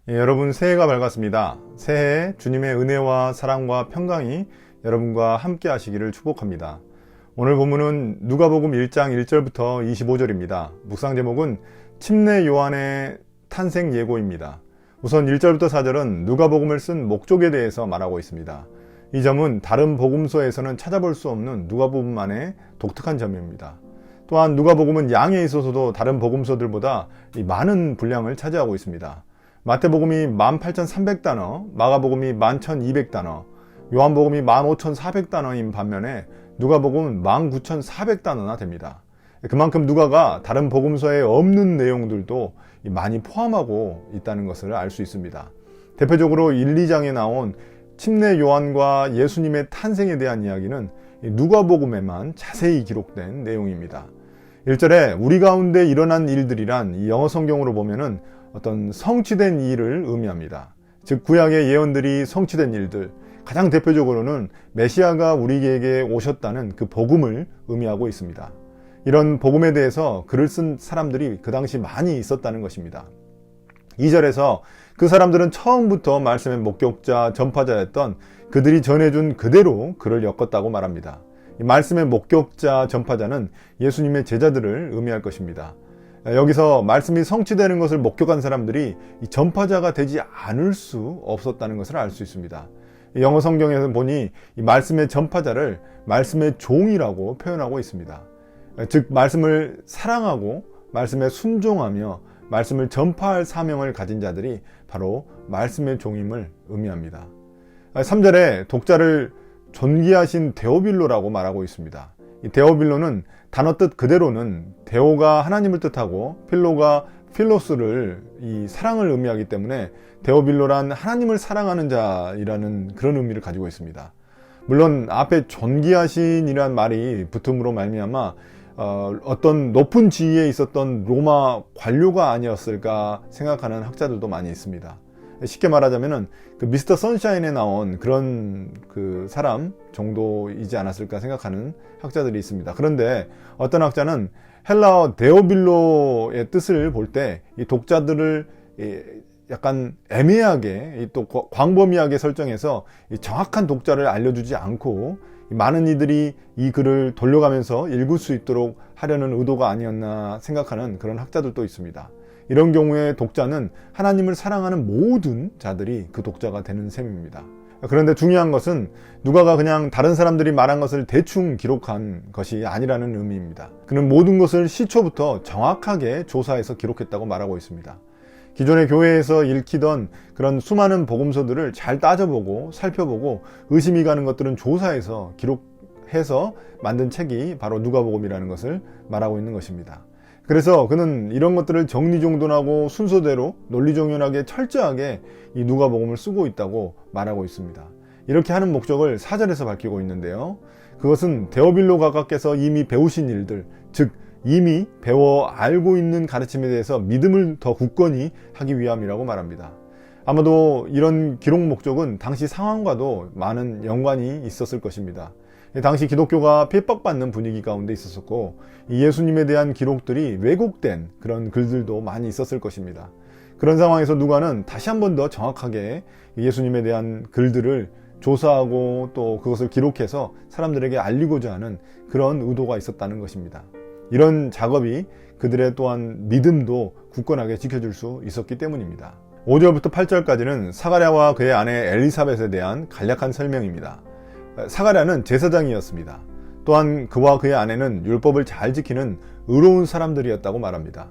여러분 새해가 밝았습니다. 새해 주님의 은혜와 사랑과 평강이 여러분과 함께 하시기를 축복합니다. 오늘 본문은 누가복음 1장 1절부터 25절입니다. 묵상 제목은 침례 요한의 탄생 예고입니다. 우선 1절부터 4절은 누가복음을 쓴 목적에 대해서 말하고 있습니다. 이 점은 다른 복음서에서는 찾아볼 수 없는 누가복음만의 독특한 점입니다. 또한 누가복음은 양에 있어서도 다른 복음서들보다 많은 분량을 차지하고 있습니다. 마태복음이 18,300단어, 마가복음이 11,200단어, 요한복음이 15,400단어인 반면에 누가복음은 19,400단어나 됩니다. 그만큼 누가가 다른 복음서에 없는 내용들도 많이 포함하고 있다는 것을 알 수 있습니다. 대표적으로 1, 2장에 나온 침례 요한과 예수님의 탄생에 대한 이야기는 누가복음에만 자세히 기록된 내용입니다. 1절에 우리 가운데 일어난 일들이란 이 영어 성경으로 보면은 어떤 성취된 일을 의미합니다. 즉 구약의 예언들이 성취된 일들, 가장 대표적으로는 메시아가 우리에게 오셨다는 그 복음을 의미하고 있습니다. 이런 복음에 대해서 글을 쓴 사람들이 그 당시 많이 있었다는 것입니다. 2절에서 그 사람들은 처음부터 말씀의 목격자, 전파자였던 그들이 전해준 그대로 글을 엮었다고 말합니다. 이 말씀의 목격자, 전파자는 예수님의 제자들을 의미할 것입니다. 여기서 말씀이 성취되는 것을 목격한 사람들이 이 전파자가 되지 않을 수 없었다는 것을 알 수 있습니다. 영어 성경에서 보니 이 말씀의 전파자를 말씀의 종이라고 표현하고 있습니다. 즉 말씀을 사랑하고 말씀에 순종하며 말씀을 전파할 사명을 가진 자들이 바로 말씀의 종임을 의미합니다. 3절에 독자를 존귀하신 데오빌로라고 말하고 있습니다. 이 데오빌로는 단어 뜻 그대로는 데오가 하나님을 뜻하고 필로가 필로스를 이 사랑을 의미하기 때문에 데오빌로란 하나님을 사랑하는 자이라는 그런 의미를 가지고 있습니다. 물론 앞에 존귀하신이란 말이 붙음으로 말미암아 어떤 높은 지위에 있었던 로마 관료가 아니었을까 생각하는 학자들도 많이 있습니다. 쉽게 말하자면은 그 미스터 선샤인에 나온 그런 그 사람 정도이지 않았을까 생각하는 학자들이 있습니다. 그런데 어떤 학자는 헬라어 데오빌로의 뜻을 볼 때 이 독자들을 약간 애매하게 또 광범위하게 설정해서 정확한 독자를 알려주지 않고 많은 이들이 이 글을 돌려가면서 읽을 수 있도록 하려는 의도가 아니었나 생각하는 그런 학자들도 있습니다. 이런 경우에 독자는 하나님을 사랑하는 모든 자들이 그 독자가 되는 셈입니다. 그런데 중요한 것은 누가가 그냥 다른 사람들이 말한 것을 대충 기록한 것이 아니라는 의미입니다. 그는 모든 것을 시초부터 정확하게 조사해서 기록했다고 말하고 있습니다. 기존의 교회에서 읽히던 그런 수많은 복음서들을 잘 따져보고 살펴보고 의심이 가는 것들은 조사해서 기록해서 만든 책이 바로 누가복음이라는 것을 말하고 있는 것입니다. 그래서 그는 이런 것들을 정리정돈하고 순서대로 논리정연하게 철저하게 이 누가복음을 쓰고 있다고 말하고 있습니다. 이렇게 하는 목적을 4절에서 밝히고 있는데요. 그것은 데오빌로 각하께서 이미 배우신 일들, 즉 이미 배워 알고 있는 가르침에 대해서 믿음을 더 굳건히 하기 위함이라고 말합니다. 아마도 이런 기록 목적은 당시 상황과도 많은 연관이 있었을 것입니다. 당시 기독교가 핍박받는 분위기 가운데 있었고 예수님에 대한 기록들이 왜곡된 그런 글들도 많이 있었을 것입니다. 그런 상황에서 누가는 다시 한 번 더 정확하게 예수님에 대한 글들을 조사하고 또 그것을 기록해서 사람들에게 알리고자 하는 그런 의도가 있었다는 것입니다. 이런 작업이 그들의 또한 믿음도 굳건하게 지켜줄 수 있었기 때문입니다. 5절부터 8절까지는 사가랴와 그의 아내 엘리사벳에 대한 간략한 설명입니다. 사가랴는 제사장이었습니다. 또한 그와 그의 아내는 율법을 잘 지키는 의로운 사람들이었다고 말합니다.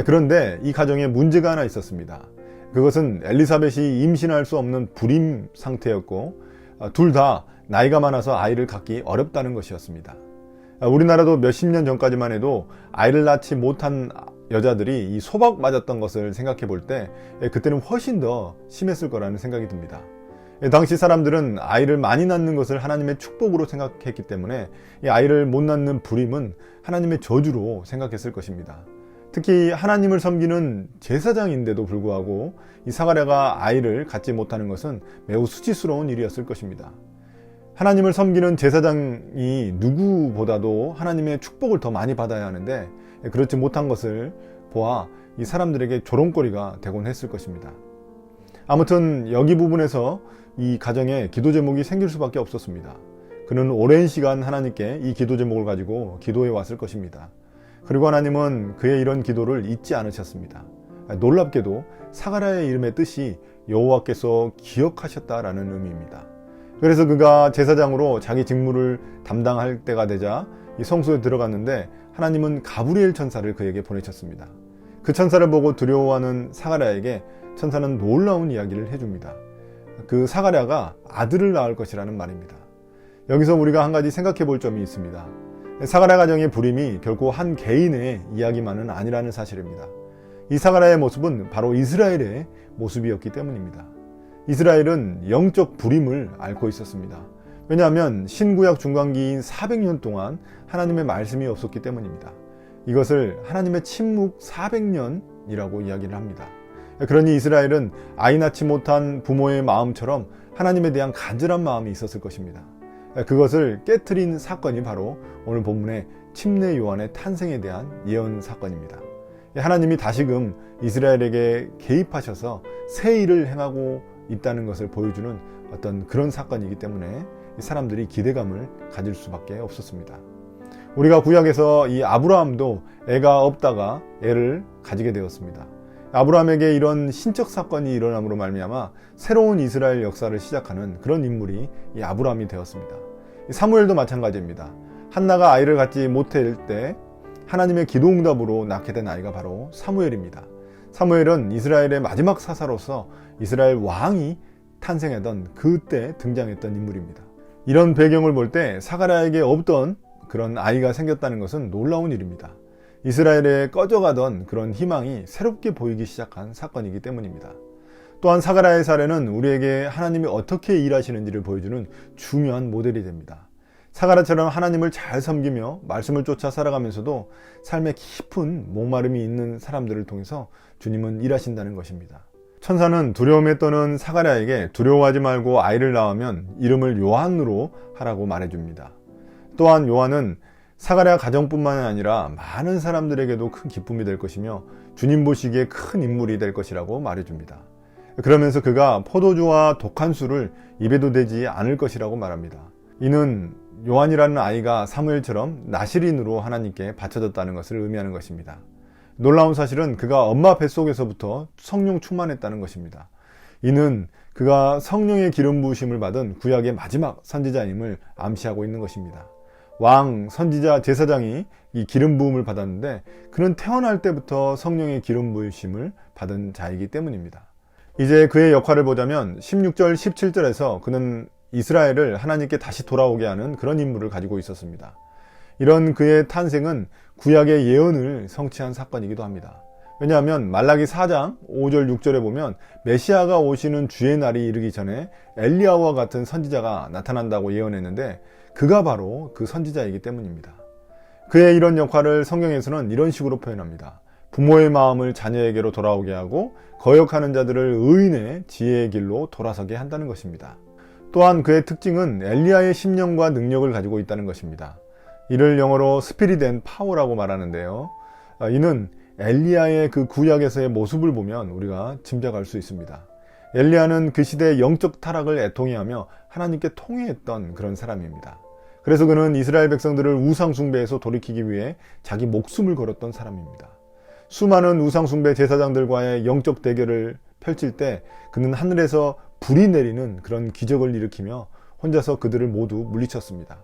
그런데 이 가정에 문제가 하나 있었습니다. 그것은 엘리사벳이 임신할 수 없는 불임 상태였고 둘 다 나이가 많아서 아이를 갖기 어렵다는 것이었습니다. 우리나라도 몇십 년 전까지만 해도 아이를 낳지 못한 여자들이 이 소박 맞았던 것을 생각해 볼 때 그때는 훨씬 더 심했을 거라는 생각이 듭니다. 당시 사람들은 아이를 많이 낳는 것을 하나님의 축복으로 생각했기 때문에 이 아이를 못 낳는 불임은 하나님의 저주로 생각했을 것입니다. 특히 하나님을 섬기는 제사장인데도 불구하고 이 사가랴가 아이를 갖지 못하는 것은 매우 수치스러운 일이었을 것입니다. 하나님을 섬기는 제사장이 누구보다도 하나님의 축복을 더 많이 받아야 하는데 그렇지 못한 것을 보아 이 사람들에게 조롱거리가 되곤 했을 것입니다. 아무튼 여기 부분에서 이 가정에 기도 제목이 생길 수밖에 없었습니다. 그는 오랜 시간 하나님께 이 기도 제목을 가지고 기도해 왔을 것입니다. 그리고 하나님은 그의 이런 기도를 잊지 않으셨습니다. 놀랍게도 사가랴의 이름의 뜻이 여호와께서 기억하셨다라는 의미입니다. 그래서 그가 제사장으로 자기 직무를 담당할 때가 되자 이 성소에 들어갔는데 하나님은 가브리엘 천사를 그에게 보내셨습니다. 그 천사를 보고 두려워하는 사가랴에게 천사는 놀라운 이야기를 해줍니다. 그 사가랴가 아들을 낳을 것이라는 말입니다. 여기서 우리가 한 가지 생각해 볼 점이 있습니다. 사가랴 가정의 불임이 결코 한 개인의 이야기만은 아니라는 사실입니다. 이 사가랴의 모습은 바로 이스라엘의 모습이었기 때문입니다. 이스라엘은 영적 불임을 앓고 있었습니다. 왜냐하면 신구약 중간기인 400년 동안 하나님의 말씀이 없었기 때문입니다. 이것을 하나님의 침묵 400년이라고 이야기를 합니다. 그러니 이스라엘은 아이 낳지 못한 부모의 마음처럼 하나님에 대한 간절한 마음이 있었을 것입니다. 그것을 깨트린 사건이 바로 오늘 본문의 침례 요한의 탄생에 대한 예언 사건입니다. 하나님이 다시금 이스라엘에게 개입하셔서 새 일을 행하고 있다는 것을 보여주는 어떤 그런 사건이기 때문에 사람들이 기대감을 가질 수밖에 없었습니다. 우리가 구약에서 이 아브라함도 애가 없다가 애를 가지게 되었습니다. 아브라함에게 이런 신적 사건이 일어남으로 말미암아 새로운 이스라엘 역사를 시작하는 그런 인물이 이 아브라함이 되었습니다. 사무엘도 마찬가지입니다. 한나가 아이를 갖지 못할 때 하나님의 기도응답으로 낳게 된 아이가 바로 사무엘입니다. 사무엘은 이스라엘의 마지막 사사로서 이스라엘 왕이 탄생하던 그때 등장했던 인물입니다. 이런 배경을 볼 때 사가랴에게 없던 그런 아이가 생겼다는 것은 놀라운 일입니다. 이스라엘에 꺼져가던 그런 희망이 새롭게 보이기 시작한 사건이기 때문입니다. 또한 사가랴의 사례는 우리에게 하나님이 어떻게 일하시는지를 보여주는 중요한 모델이 됩니다. 사가랴처럼 하나님을 잘 섬기며 말씀을 쫓아 살아가면서도 삶에 깊은 목마름이 있는 사람들을 통해서 주님은 일하신다는 것입니다. 천사는 두려움에 떠는 사가랴에게 두려워하지 말고 아이를 낳으면 이름을 요한으로 하라고 말해줍니다. 또한 요한은 사가랴 가정뿐만 아니라 많은 사람들에게도 큰 기쁨이 될 것이며 주님 보시기에 큰 인물이 될 것이라고 말해줍니다. 그러면서 그가 포도주와 독한 술을 입에도 대지 않을 것이라고 말합니다. 이는 요한이라는 아이가 사무엘처럼 나시린으로 하나님께 바쳐졌다는 것을 의미하는 것입니다. 놀라운 사실은 그가 엄마 뱃속에서부터 성령 충만했다는 것입니다. 이는 그가 성령의 기름 부으심을 받은 구약의 마지막 선지자임을 암시하고 있는 것입니다. 왕, 선지자, 제사장이 이 기름 부음을 받았는데 그는 태어날 때부터 성령의 기름 부으심을 받은 자이기 때문입니다. 이제 그의 역할을 보자면 16절, 17절에서 그는 이스라엘을 하나님께 다시 돌아오게 하는 그런 임무를 가지고 있었습니다. 이런 그의 탄생은 구약의 예언을 성취한 사건이기도 합니다. 왜냐하면 말라기 4장 5절 6절에 보면 메시아가 오시는 주의 날이 이르기 전에 엘리야와 같은 선지자가 나타난다고 예언했는데 그가 바로 그 선지자이기 때문입니다. 그의 이런 역할을 성경에서는 이런 식으로 표현합니다. 부모의 마음을 자녀에게로 돌아오게 하고 거역하는 자들을 의인의 지혜의 길로 돌아서게 한다는 것입니다. 또한 그의 특징은 엘리야의 심령과 능력을 가지고 있다는 것입니다. 이를 영어로 스피릿 앤 파워라고 말하는데요. 이는 엘리야의 그 구약에서의 모습을 보면 우리가 짐작할 수 있습니다. 엘리야는 그 시대의 영적 타락을 애통해하며 하나님께 통회했던 그런 사람입니다. 그래서 그는 이스라엘 백성들을 우상 숭배에서 돌이키기 위해 자기 목숨을 걸었던 사람입니다. 수많은 우상 숭배 제사장들과의 영적 대결을 펼칠 때 그는 하늘에서 불이 내리는 그런 기적을 일으키며 혼자서 그들을 모두 물리쳤습니다.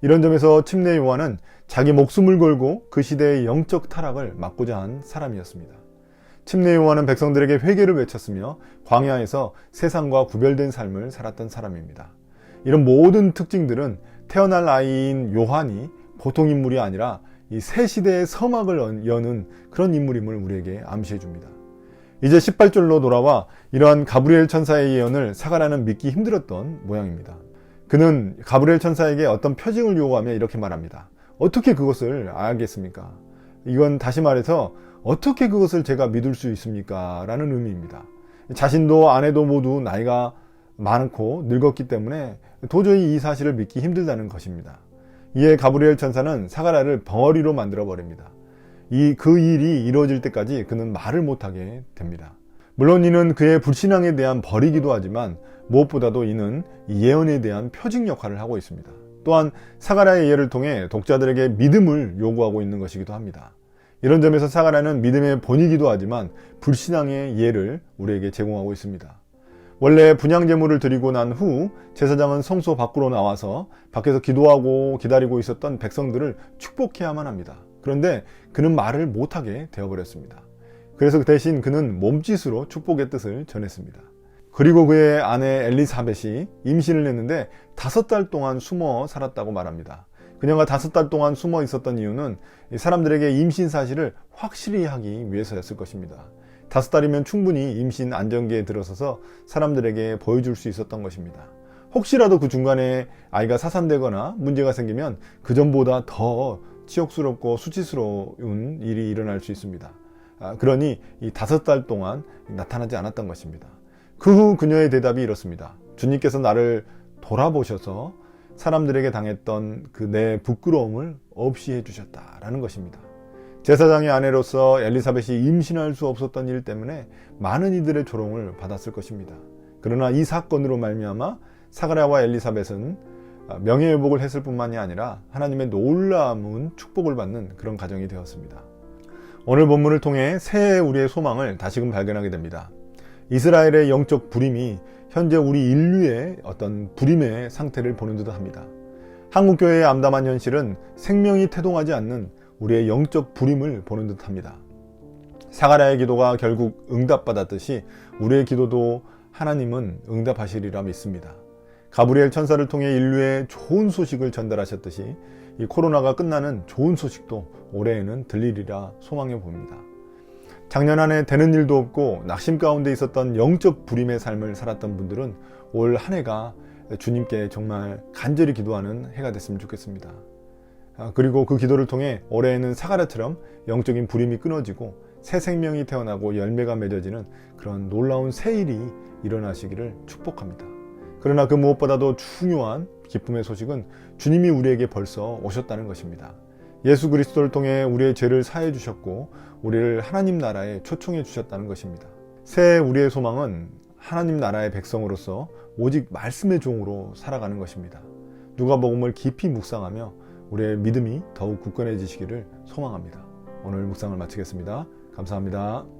이런 점에서 침례 요한은 자기 목숨을 걸고 그 시대의 영적 타락을 막고자 한 사람이었습니다. 침례 요한은 백성들에게 회개를 외쳤으며 광야에서 세상과 구별된 삶을 살았던 사람입니다. 이런 모든 특징들은 태어날 아이인 요한이 보통 인물이 아니라 이 새 시대의 서막을 여는 그런 인물임을 우리에게 암시해 줍니다. 이제 18절로 돌아와 이러한 가브리엘 천사의 예언을 사가랴는 믿기 힘들었던 모양입니다. 그는 가브리엘 천사에게 어떤 표징을 요구하며 이렇게 말합니다. 어떻게 그것을 알겠습니까? 이건 다시 말해서 어떻게 그것을 제가 믿을 수 있습니까? 라는 의미입니다. 자신도 아내도 모두 나이가 많고 늙었기 때문에 도저히 이 사실을 믿기 힘들다는 것입니다. 이에 가브리엘 천사는 사가랴를 벙어리로 만들어 버립니다. 그 일이 이루어질 때까지 그는 말을 못하게 됩니다. 물론 이는 그의 불신앙에 대한 벌이기도 하지만 무엇보다도 이는 예언에 대한 표징 역할을 하고 있습니다. 또한 사가랴의 예를 통해 독자들에게 믿음을 요구하고 있는 것이기도 합니다. 이런 점에서 사가랴는 믿음의 본이기도 하지만 불신앙의 예를 우리에게 제공하고 있습니다. 원래 분향 제물을 드리고 난 후 제사장은 성소 밖으로 나와서 밖에서 기도하고 기다리고 있었던 백성들을 축복해야만 합니다. 그런데 그는 말을 못하게 되어버렸습니다. 그래서 그 대신 그는 몸짓으로 축복의 뜻을 전했습니다. 그리고 그의 아내 엘리사벳이 임신을 했는데 5달 동안 숨어 살았다고 말합니다. 그녀가 5달 동안 숨어 있었던 이유는 사람들에게 임신 사실을 확실히 하기 위해서였을 것입니다. 5달이면 충분히 임신 안정기에 들어서서 사람들에게 보여줄 수 있었던 것입니다. 혹시라도 그 중간에 아이가 사산되거나 문제가 생기면 그 전보다 더 치욕스럽고 수치스러운 일이 일어날 수 있습니다. 그러니 이 5달 동안 나타나지 않았던 것입니다. 그 후 그녀의 대답이 이렇습니다. 주님께서 나를 돌아보셔서 사람들에게 당했던 그 내 부끄러움을 없이 해주셨다라는 것입니다. 제사장의 아내로서 엘리사벳이 임신할 수 없었던 일 때문에 많은 이들의 조롱을 받았을 것입니다. 그러나 이 사건으로 말미암아 사가랴와 엘리사벳은 명예회복을 했을 뿐만이 아니라 하나님의 놀라운 축복을 받는 그런 가정이 되었습니다. 오늘 본문을 통해 새해 우리의 소망을 다시금 발견하게 됩니다. 이스라엘의 영적 불임이 현재 우리 인류의 어떤 불임의 상태를 보는 듯 합니다. 한국교회의 암담한 현실은 생명이 태동하지 않는 우리의 영적 불임을 보는 듯 합니다. 사가랴의 기도가 결국 응답받았듯이 우리의 기도도 하나님은 응답하시리라 믿습니다. 가브리엘 천사를 통해 인류에 좋은 소식을 전달하셨듯이 이 코로나가 끝나는 좋은 소식도 올해에는 들리리라 소망해 봅니다. 작년 한 해 되는 일도 없고 낙심 가운데 있었던 영적 불임의 삶을 살았던 분들은 올 한 해가 주님께 정말 간절히 기도하는 해가 됐으면 좋겠습니다. 그리고 그 기도를 통해 올해에는 사가랴처럼 영적인 불임이 끊어지고 새 생명이 태어나고 열매가 맺어지는 그런 놀라운 새 일이 일어나시기를 축복합니다. 그러나 그 무엇보다도 중요한 기쁨의 소식은 주님이 우리에게 벌써 오셨다는 것입니다. 예수 그리스도를 통해 우리의 죄를 사해 주셨고 우리를 하나님 나라에 초청해 주셨다는 것입니다. 새해 우리의 소망은 하나님 나라의 백성으로서 오직 말씀의 종으로 살아가는 것입니다. 누가복음을 깊이 묵상하며 우리의 믿음이 더욱 굳건해지시기를 소망합니다. 오늘 묵상을 마치겠습니다. 감사합니다.